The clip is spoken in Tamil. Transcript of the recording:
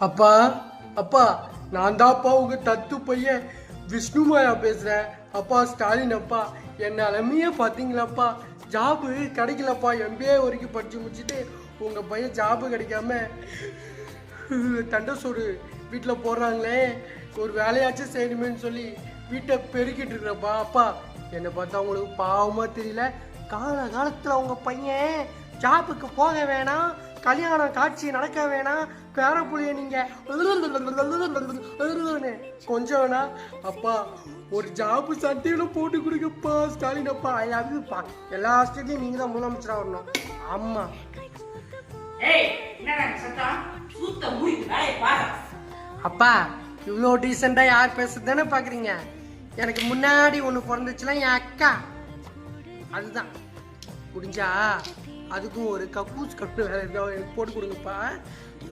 அப்பா அப்பா நான் தான்ப்பா உங்க தத்து பையன் விஷ்ணுமாயா பேசுறேன். அப்பா ஸ்டாலின் அப்பா, என் நிலமையே பார்த்தீங்களாப்பா, ஜாபு கிடைக்கலப்பா. எம்பிஏ வரைக்கும் படிச்சு முடிச்சுட்டு உங்க பையன் ஜாபு கிடைக்காம தண்டசோடு வீட்டில் போடுறாங்களே, ஒரு வேலையாச்சும் செய்யணுமேன்னு சொல்லி வீட்டை பெருக்கிட்டு இருக்கிறப்பா. அப்பா என்னை பார்த்தா உங்களுக்கு பாவமா தெரியல? காலத்தில் உங்க பையன் ஜாபுக்கு போக வேணாம், கல்யாணம் காட்சி நடக்க வேணாம், பேரப்புள்ளைய நீங்க கொஞ்சம் வேணா அப்பா ஒரு ஜாபு சட்டையில போட்டு கொடுங்கப்பா. ஸ்டாலின் அப்பா ஐ லவ் யூப்பா. எல்லா ஸ்டேட்லயும் நீங்க தான் முதலமைச்சரா வரணும். ஆமா அப்பா, இவ்வளோ டீசெண்டா யார் பேசுறதுன்னு பாக்குறீங்க? எனக்கு முன்னாடி ஒண்ணு பிறந்துச்சுல என் அக்கா, அதுதான். முடிஞ்சா அதுக்கும் ஒரு கக்கூஸ் கட்டு வேலை எனக்கு போட்டு கொடுங்கப்பா.